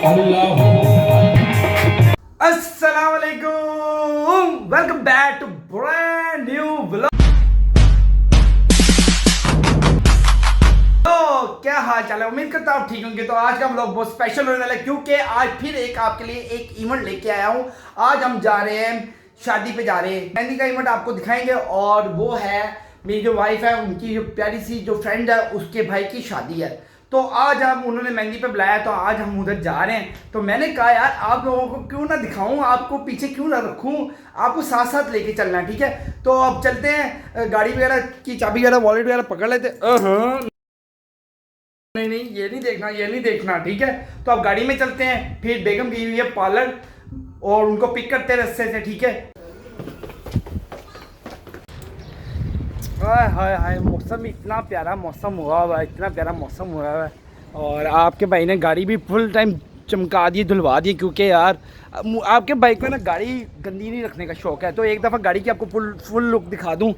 अस्सलाम वालेकुम, welcome back to brand new vlog. तो क्या हाल चाल है, उम्मीद करता हूँ आप ठीक होंगे। तो आज का व्लॉग बहुत स्पेशल होने वाला है क्योंकि आज फिर एक आपके लिए एक इवेंट लेके आया हूँ। आज हम जा रहे हैं शादी पे, जा रहे हैं मेहंदी का इवेंट आपको दिखाएंगे। और वो है मेरी जो वाइफ है, उनकी जो प्यारी सी जो फ्रेंड है, उसके भाई की शादी है। तो आज हम उन्होंने मेहंदी पे बुलाया, तो आज हम उधर जा रहे हैं। तो मैंने कहा यार आप लोगों को क्यों ना दिखाऊं, आपको पीछे क्यों ना रखूं, आपको साथ साथ लेके चलना है, ठीक है। तो अब चलते हैं, गाड़ी वगैरह की चाबी वगैरह वॉलेट वगैरह पकड़ लेते। नहीं नहीं, ये नहीं देखना, ये नहीं देखना, ठीक है। तो अब गाड़ी में चलते हैं, फिर बेगम गई हुई है पार्लर और उनको पिक करते हैं रास्ते से, ठीक है। हाय हाय हाय, मौसम इतना प्यारा मौसम हुआ हुआ है, इतना प्यारा मौसम हुआ हुआ है। और आपके भाई ने गाड़ी भी फुल टाइम चमका दी, धुलवा दी, क्योंकि यार आपके भाई को ना गाड़ी गंदी नहीं रखने का शौक है। तो एक दफ़ा गाड़ी की आपको फुल लुक दिखा दूं।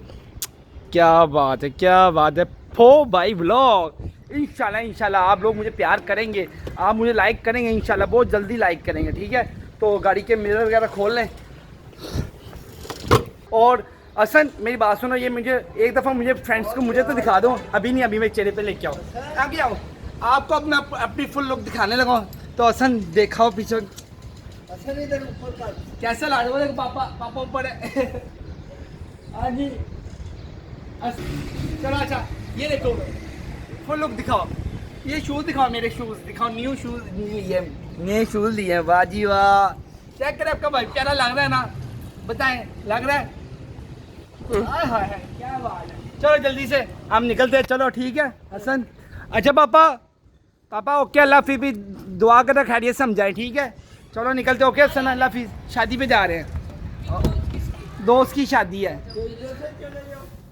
क्या बात है, क्या बात है। फो भाई व्लॉग, इंशाल्लाह इंशाल्लाह आप लोग मुझे प्यार करेंगे, आप मुझे लाइक करेंगे, इंशाल्लाह बहुत जल्दी लाइक करेंगे, ठीक है। तो गाड़ी के मिरर वगैरह खोल लें। और असन मेरी बात सुनो, ये मुझे एक दफ़ा मुझे फ्रेंड्स को मुझे तो दिखा दो, अभी नहीं, अभी मैं चेहरे पे लेके आओ, आगे आओ, आपको अपना अपनी फुल लुक दिखाने लगा। तो असन देखाओ पीछे, असन इधर ऊपर का कैसा ला रहे हो, पापा पापा ऊपर है। हाँ जी, चलो अच्छा, ये देखो फुल लुक दिखाओ, ये शूज़ दिखाओ, मेरे शूज़ दिखाओ, न्यू शूज़ लिए, नए शूज़ लिए, वाह जी वाह। चेक करें आपका भाई प्यारा लग रहा है ना, बताएं लग रहा है। क्या बात है। चलो जल्दी से हम निकलते हैं, चलो ठीक है हसन। अच्छा पापा, पापा ओके, अल्लाह हाफिज़, भी दुआ कर खैरियत से हम जाए, ठीक है। चलो निकलते, ओके हसन, अल्लाह हाफिज़। शादी पे जा रहे हैं, दोस्त की शादी है।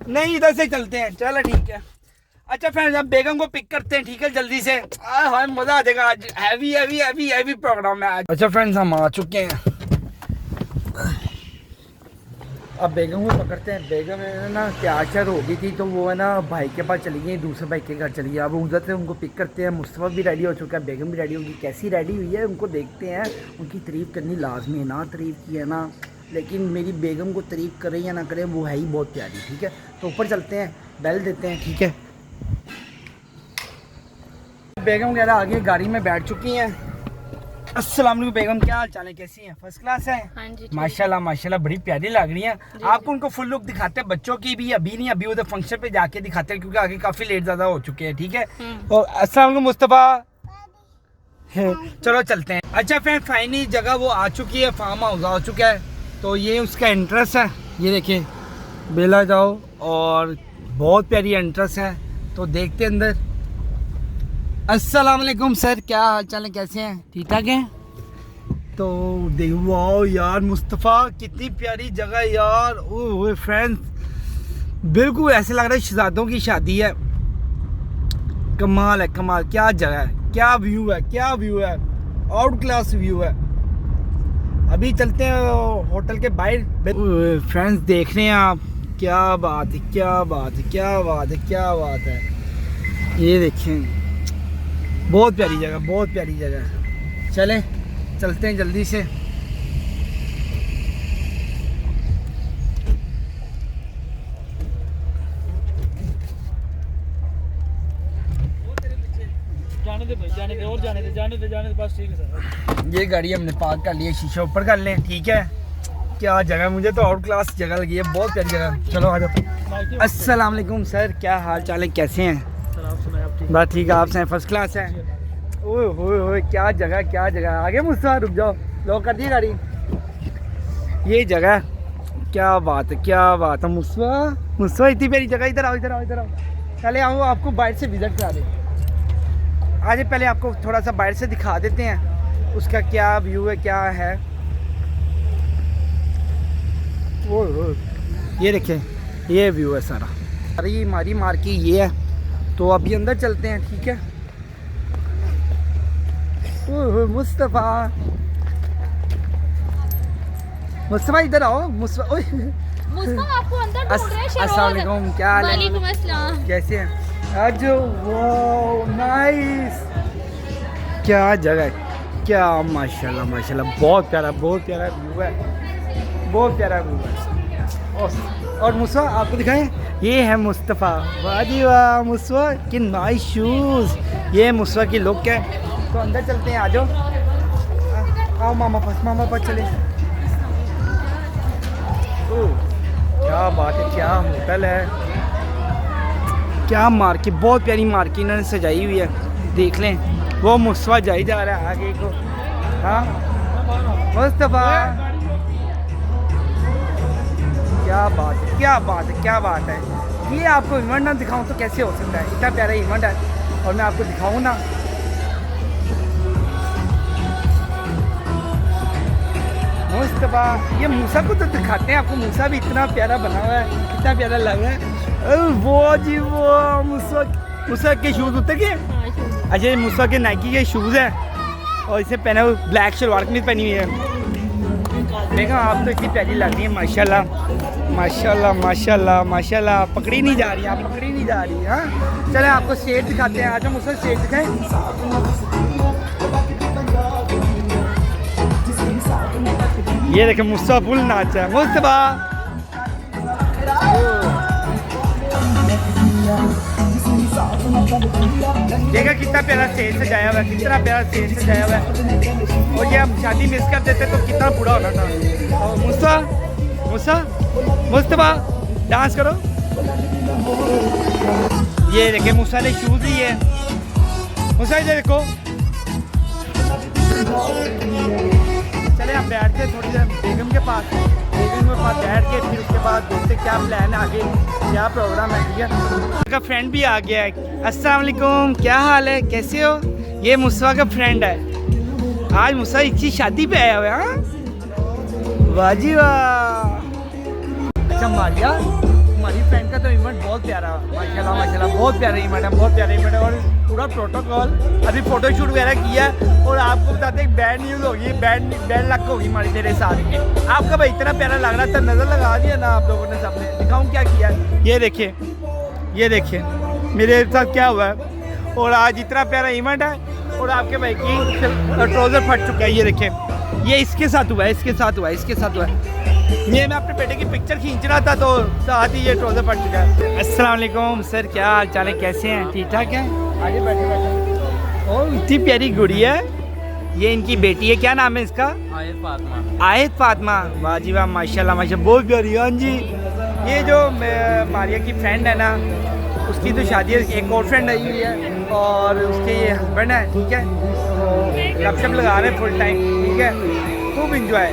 नहीं इधर से चलते हैं, चलो ठीक है। अच्छा फ्रेंड्स, अब बेगम को पिक करते हैं, ठीक है, जल्दी से। हाँ मज़ा आ जाएगा, आज heavy heavy heavy heavy program है आज। अच्छा फ्रेंड्स, हम आ चुके हैं, अब बेगम को पकड़ते हैं। बेगम है ना तैयार हो गई थी, तो वो है ना भाई के पास चली गई, दूसरे भाई के घर चली गई। अब उधर से उनको पिक करते हैं। मुस्तफ़ा भी रेडी हो चुका है, बेगम भी रेडी होगी। कैसी रेडी हुई है उनको देखते हैं। उनकी तारीफ़ करनी लाजमी है, ना तारीफ़ की है ना, लेकिन मेरी बेगम को तारीफ़ करें या ना करें, वो है ही बहुत प्यारी, ठीक है। तो ऊपर चलते हैं, बेल देते हैं, ठीक है। बेगम वगैरह आगे गाड़ी में बैठ चुकी हैं। अस्सलाम वालेकुम बेगम, क्या हाल चाल है, कैसी हैं? फर्स्ट क्लास है। हाँ जी, माशाल्लाह माशाल्लाह, बड़ी प्यारी लग रही हैं। आपको उनको फुल लुक दिखाते हैं, बच्चों की भी अभी नहीं, अभी उधर फंक्शन पे जाके दिखाते हैं, क्योंकि आगे काफी लेट ज्यादा हो चुके हैं, ठीक है। और अस्सलाम वालेकुम मुस्तफ़ा, चलो चलते हैं। अच्छा फ्रेंड, फाइनली जगह वो आ चुकी है, फार्म हाउस आ चुका है। तो ये उसका एंट्रेंस है, ये देखिए, बेला जाओ, और बहुत प्यारी एंट्रेंस है। तो देखते हैं अंदर। अस्सलाम वालेकुम सर, क्या हाल चाल है, कैसे हैं, ठीक ठाक हैं? तो देखो, वाओ यार मुस्तफ़ा, कितनी प्यारी जगह यार। ओह फ्रेंड्स, बिल्कुल ऐसे लग रहा है शहजादों की शादी है। कमाल है, कमाल, क्या जगह है, क्या व्यू है, क्या व्यू है, आउट क्लास व्यू है। अभी चलते हैं होटल के बाहर। फ्रेंड्स देख रहे हैं आप, क्या बात है, क्या बात है, क्या बात है, क्या बात है। ये देखें, बहुत प्यारी जगह, बहुत प्यारी जगह। चलें चलते हैं जल्दी से। जाने दे भाई, जाने दे, और जाने दे, जाने दे, जाने दे, बस ठीक है सर। ये गाड़ी हमने पार्क कर ली है, शीशा ऊपर कर लें, ठीक है। क्या जगह, मुझे तो आउट क्लास जगह लगी है, बहुत प्यारी जगह। चलो आ जाओ। अस्सलाम वालेकुम सर, क्या हाल चाल है, कैसे हैं? बस ठीक है, आप से फर्स्ट क्लास है। ओए होए, क्या जगह, क्या जगह। आगे मुझसे रुक जाओ, लॉक कर दिए गाड़ी। ये जगह, क्या बात है, क्या बात है। मुस्तफ़ा इतनी प्यारी जगह, इधर आओ, इधर आओ, इधर आओ। पहले आओ, आपको बाहर से विजिट करा दें। आज पहले आपको थोड़ा सा बाहर से दिखा देते हैं, उसका क्या व्यू है, क्या है। ओह ये देखें, ये व्यू है सारा। अरे हमारी मार्केट ये है। तो अभी अंदर चलते हैं, ठीक है। ओह मुस्तफ़ा, मुस्तफ़ा इधर आओ, मुस्तफ़ा आपको अंदर ढूंढ रहे हैं। अस्सलाम वालेकुम, क्या हाल है? वालेकुम अस्सलाम, कैसे हैं? आज वो नाइस, क्या जगह है, क्या माशाल्लाह माशाल्लाह, बहुत प्यारा व्यू है, बहुत प्यारा व्यू है। और मुस्तफ़ा आपको दिखाएं, ये है मुस्तफ़ा। वाह जी वाह मुस्तफ़ा की नाइस शूज़। ये मुस्तफ़ा की लुक है। तो अंदर चलते हैं, आ जाओ, आओ मामा पास चले। ओह क्या बात है, क्या होटल है, क्या मार्केट, बहुत प्यारी मार्केट इन्होंने सजाई हुई है। देख लें, वो मुस्तफ़ा जाई जा रहा है आगे को। हाँ मुस्तफ़ा, क्या बात है, क्या बात है, क्या बात है। ये आपको इवेंट ना दिखाऊं तो कैसे हो सकता है, इतना प्यारा इवेंट है और मैं आपको दिखाऊं ना। मुस्तफ़ा, ये मूसा को तो दिखाते हैं आपको, मूसा भी इतना प्यारा बना हुआ है, इतना प्यारा लग रहा है। वो जी वो मूसा के शूज़ उतर गए। अच्छा, ये मूसा के नाइकी के शूज़ हैं और इसे पहना हुआ ब्लैक शलवार कमीज पहनी हुई है। देखा, आप तो इतनी प्यारी लग रही है माशाल्लाह माशाल्लाह माशाल्लाह माशाल्लाह। पकड़ी नहीं जा रही, आप पकड़ी नहीं जा रही। हाँ चले आपको स्टेज दिखाते हैं, आज हम उसका स्टेज दिखाएं। ये देखें मुस्तफ़ा फुल नाचा है। मुस्तफ़ा देखा कितना प्यारा स्टेज सजाया हुआ है, कितना प्यारा स्टेज सजाया हुआ है। और ये हम शादी मिस कर देते तो कितना बुरा होना था। और मुस्तफ़ा डांस करो। ये देखे मूसा ने शूज़ दिए है। मूसा इधर देखो। चले आप बैठ के थोड़ी देर बेगम के पास बैठ के फिर उसके बाद देखते क्या प्लान है आगे, क्या प्रोग्राम है। ठीक है, का फ्रेंड भी आ गया है। अस्सलाम वालेकुम, क्या हाल है, कैसे हो? ये मुस्तफ़ा का फ्रेंड है। आज मुस्तफ़ा इसकी शादी पे आया हुआ है। हाँ वाह जी वाह। अच्छा मारिया, हमारी फ्रेंड का तो इवेंट बहुत प्यारा, माशाल्लाह माशाल्लाह, बहुत प्यारा इवेंट है, बहुत प्यारा इवेंट है। और पूरा प्रोटोकॉल, अभी फोटोशूट वगैरह किया और आपको बताते हैं बैड न्यूज़ होगी, बैड लक होगी हमारी तेरे साथ। आपका भाई इतना प्यारा लग रहा था, नज़र लगा दिया ना आप लोगों ने सबने। दिखाऊँ क्या किया है, ये देखिए मेरे साथ क्या हुआ है। और आज इतना प्यारा इवेंट है और आपके भाई की ट्राउज़र फट चुका है। ये देखिए, ये इसके साथ हुआ है। ये मैं अपने बेटे की पिक्चर खींच रहा था तो साथ ही ये ट्राउज़र फट चुका है। अस्सलाम वालेकुम सर, क्या हाल चाल है, कैसे हैं, ठीक ठाक हैं? आगे बैठे। और इतनी प्यारी गुड़िया है, ये इनकी बेटी है, क्या नाम है इसका? आयत फातिमा। वाह जी वाह माशाल्लाह माशाल्लाह, बहुत प्यारी। हाँ जी, ये जो मारिया की फ्रेंड है ना, उसकी तो शादी है, एक और फ्रेंड आई हुई है और उसके ये हस्बैंड है। ठीक है, तो गपशप लगा रहे हैं फुल टाइम। ठीक है, खूब इंजॉय।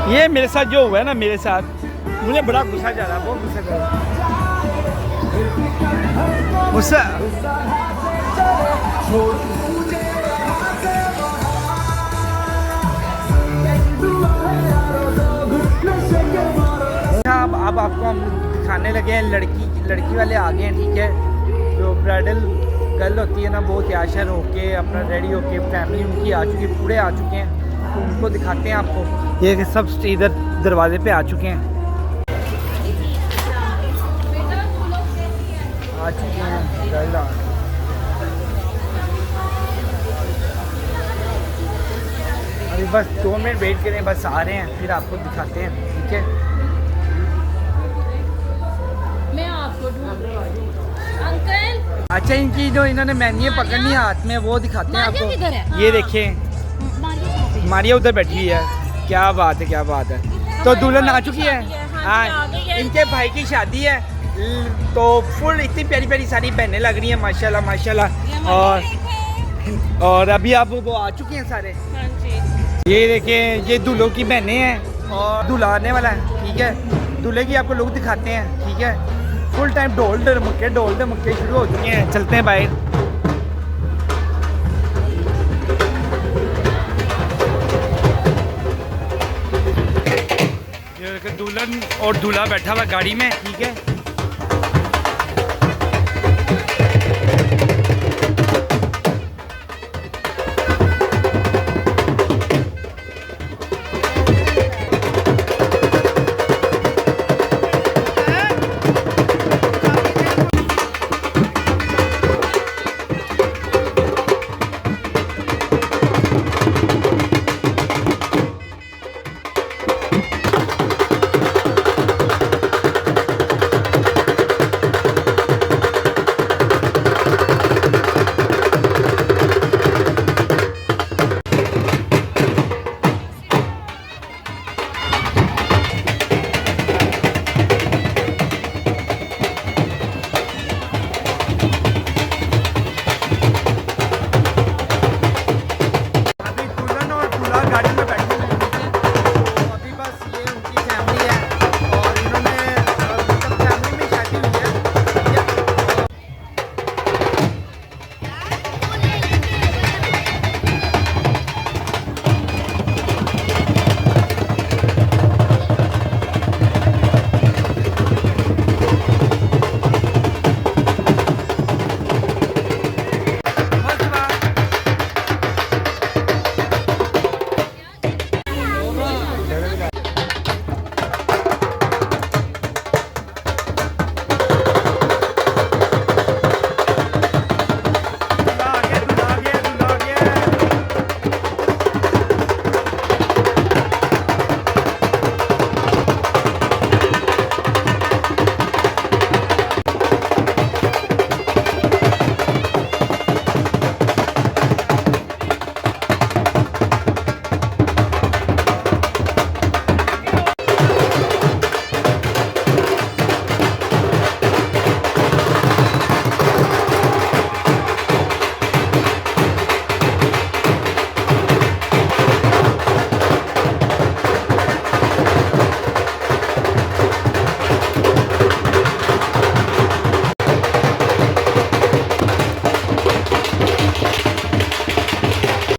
ये मेरे साथ जो हुआ है ना, मेरे साथ मुझे बड़ा गुस्सा जा रहा है, बहुत गुस्सा जा रहा है। गुस्सा अब आपको हम दिखाने लगे हैं, लड़की वाले आ गए हैं। ठीक है, जो ब्राइडल गर्ल होती है ना, वो तैयार होके अपना रेडी होके, फैमिली उनकी आ चुकी, पूरे आ चुके हैं, तो उनको दिखाते हैं आपको। ये सब इधर दरवाजे पे आ चुके हैं, अभी बस 2 मिनट वेट करें, बस आ रहे हैं, फिर आपको दिखाते हैं। ठीक है, मैं आपको अंकल। अच्छा, इनकी जो इन्होंने मैनिए पकड़नी है हाथ में, वो दिखाते हैं मारिया किधर है? आपको। ये देखें, मारिया उधर बैठी है। क्या बात है, क्या बात है। तो दुल्हन आ चुकी है। हाँ, इनके भाई की शादी है, तो फुल इतनी प्यारी प्यारी सारी बहनें लग रही हैं माशाल्लाह माशाल्लाह। और अभी आप वो आ चुके हैं सारे। हाँ जी। ये देखें, ये दूल्हों की बहनें हैं और दूल्हा आने वाला है। ठीक है, दूल्हे की आपको लोग दिखाते हैं। ठीक है, फुल टाइम ढोल डमके शुरू हो चुके हैं। चलते हैं बाहर। दुल्हन और दूल्हा बैठा हुआ गाड़ी में। ठीक है,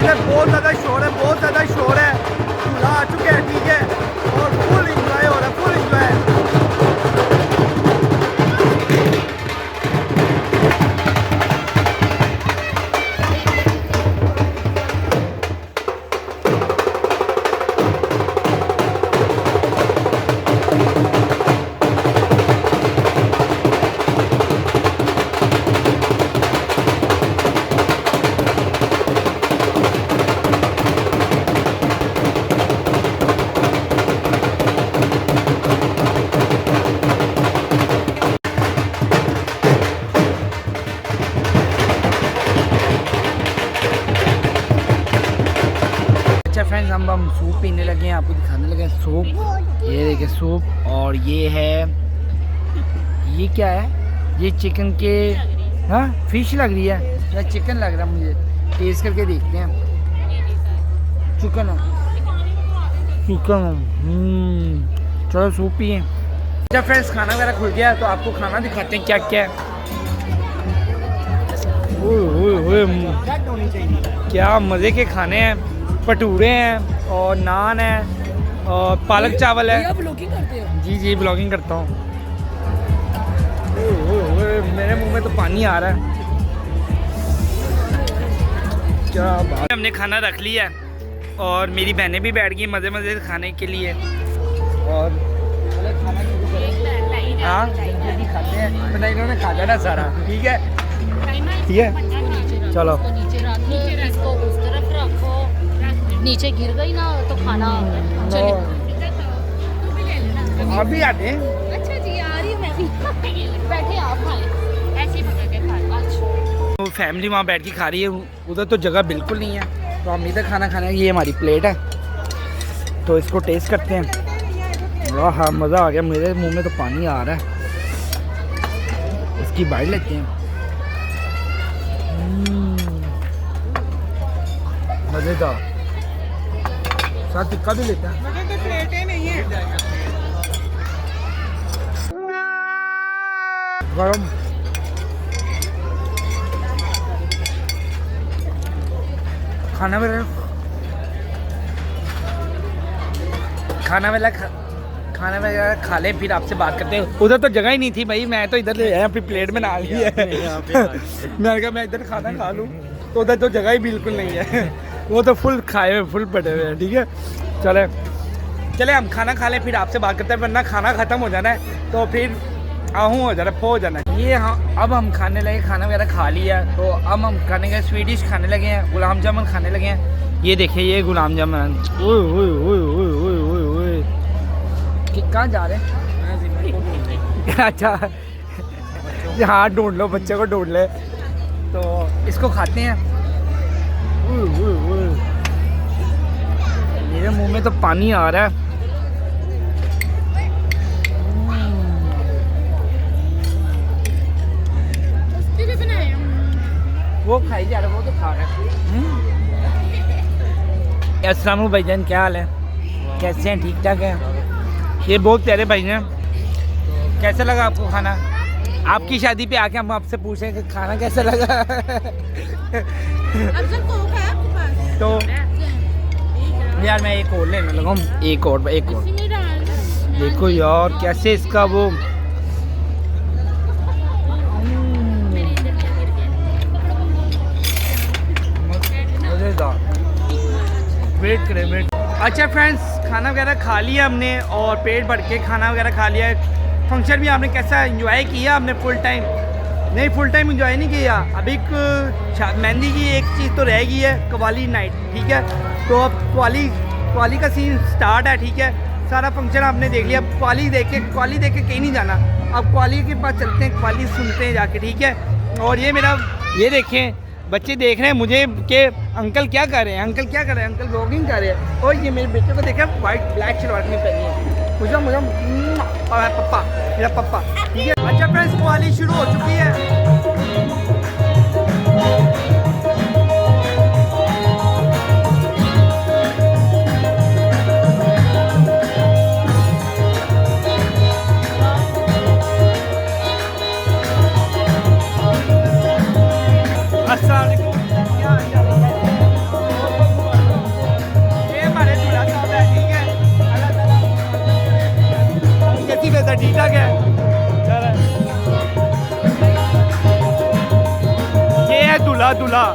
अंदर बहुत ज़्यादा शोर है, बहुत ज़्यादा शोर है। चूल्हा आ चुके हैं, ठीक है, और फुल इंजॉय हो रहा है, फुल इंजॉय। फ्रेंड्स हम सूप पीने लगे हैं, आपको दिखाने लगे हैं सूप। ये देखिए सूप, और ये है, ये क्या है, ये चिकन के, हाँ फिश लग रही है या चिकन लग रहा है, मुझे टेस्ट करके देखते हैं। चिकन चिकन, चलो सूप पिए। अच्छा फ्रेंड्स, खाना वगैरह खुल गया है, तो आपको खाना दिखाते हैं क्या क्या है। क्या मज़े के खाने हैं, भटूरे हैं और नान है और पालक चावल है। ब्लॉगिंग करते हो? जी जी ब्लॉगिंग करता हूँ। मेरे मुंह में तो पानी आ रहा है। क्या बात। हमने खाना रख लिया है और मेरी बहनें भी बैठ गई मज़े मज़े से खाने के लिए। और खाना हाँ जल्दी खाते हैं, वरना इन्होंने खा जाना सारा। ठीक है ठीक है, चलो इसको उस तरफ रखो, नीचे गिर गई ना तो खाना चले। आप भी आते हैं? अच्छा जी, आ रही मैं भी। बैठे आप खा लें, ऐसे ही पका के खा लें। अच्छा तो फैमिली वहाँ बैठ के खा रही है, उधर तो जगह बिल्कुल नहीं है, तो हम इधर खाना खाना है। ये हमारी प्लेट है, तो इसको टेस्ट करते हैं। वाह हाँ मज़ा आ गया, मेरे मुंह में तो पानी आ रहा है। इसकी बाइट लेते हैं। मज़ेदार, साथ टिक्का भी लेता है। मुझे तो प्लेटें नहीं है। गरम खाना वाला खाना वगैरह खा ले, फिर आपसे बात करते हैं। उधर तो जगह ही नहीं थी भाई, मैं तो इधर ले आया, अपनी प्लेट में ना ली है। मैंने कहा मैं इधर खाना खा लूँ, तो उधर तो जगह ही बिल्कुल नहीं है। वो तो फुल खाए हुए, फुल पटे हुए हैं। ठीक है चले हम खाना खा लें, फिर आपसे बात करते हैं, वरना खाना ख़त्म हो जाना है तो फिर आहू हो जाना, फो हो जाना है। ये हाँ अब हम खाने लगे, खाना वगैरह खा लिया, तो अब हम खाने गए स्वीट डिश खाने लगे हैं, गुलाब जामुन खाने लगे हैं। ये देखिए ये गुलाब जामुन। कहाँ जा रहे हैं? अच्छा हाँ ढूंढ लो, बच्चे को ढूंढ ले, तो इसको खाते हैं। मेरे मुंह में तो पानी आ रहा है। वो खाई जा रहा है, वो तो खा रहा है। अस्सलाम वालेकुम भाईजान, क्या हाल है, कैसे हैं, ठीक ठाक हैं? ये बहुत प्यारे भाई हैं। कैसा लगा आपको खाना? आपकी शादी पे आके हम आपसे पूछें कि खाना कैसा लगा। तो यार मैं एक और लेने लगा हूँ, एक और देखो यार कैसे इसका वो वेट करें वेट। अच्छा फ्रेंड्स, खाना वगैरह खा लिया हमने और पेट भर के खाना वगैरह खा लिया। फंक्शन भी आपने कैसा एंजॉय किया? हमने फुल टाइम नहीं, फुल टाइम एंजॉय नहीं किया। अभी मेहंदी की एक चीज़ तो रह गई है, कवाली नाइट। ठीक है, तो अब कवाली का सीन स्टार्ट है। ठीक है, सारा फंक्शन आपने देख लिया। कवाली देख के कहीं नहीं जाना, अब कवाली के पास चलते हैं, कवाली सुनते हैं जाके। ठीक है, और ये मेरा ये देखें बच्चे देख रहे हैं मुझे कि अंकल क्या कर रहे हैं, अंकल क्या कर रहे हैं, अंकल ब्लॉगिंग कर रहे हैं। और ये मेरे बेटे को देखा वाइट ब्लैक शलवार में पहनी है, मुझे पप्पा, मेरा पप्पा। ठीक है, अच्छा फ्रेंड्स कवाली शुरू हो चुकी है। अस्सलाम वालेकुम, क्या हाल चाल है? ठीक ठाक है। ये है दूल्हा दूल्हा।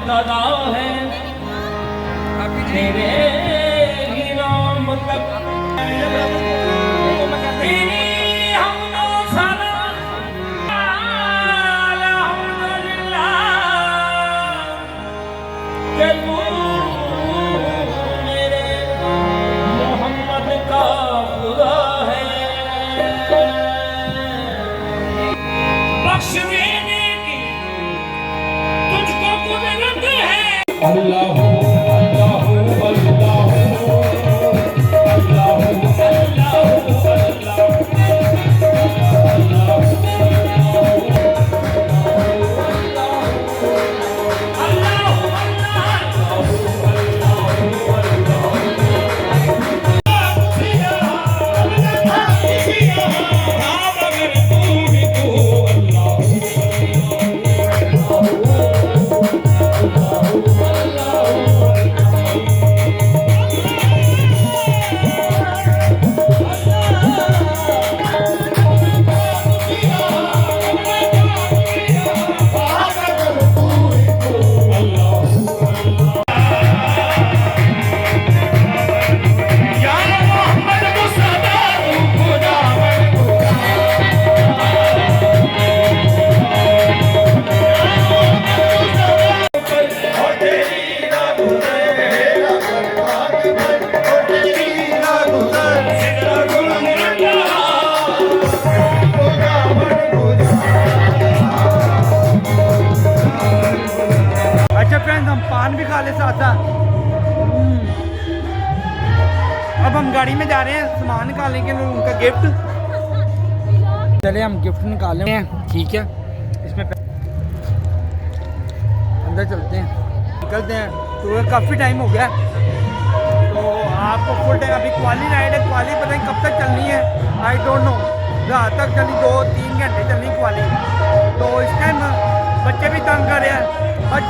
दादा है तेरे ही नाम तक तेरी हमको सलाम अल्हम्दुलिल्लाह कि तू मेरे मोहम्मद का खुदा है। बख्श देने की तुझको कुदरत है। अल्लाह पान भी खा ले साथ साथ। अब हम गाड़ी में जा रहे हैं सामान निकालेंगे उनका गिफ्ट। चले हम गिफ्ट निकाले हैं, ठीक है। इसमें अंदर चलते हैं, निकलते हैं। तो काफ़ी टाइम हो गया, तो आपको फुल टाइम अभी क्वाली राइड है। क्वाली पता नहीं कब तक चलनी है, आई डोंट नो। रात तक चली, 2-3 घंटे चलनी क्वाली। तो इस टाइम बच्चे भी तंग कर रहे हैं और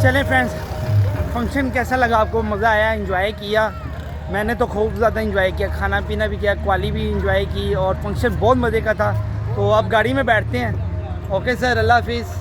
चलें फ्रेंड्स, फंक्शन कैसा लगा आपको? मज़ा आया? एंजॉय किया? मैंने तो खूब ज़्यादा एंजॉय किया, खाना पीना भी किया, क्वाली भी एंजॉय की और फंक्शन बहुत मज़े का था। तो अब गाड़ी में बैठते हैं। ओके सर, अल्लाह हाफिज़।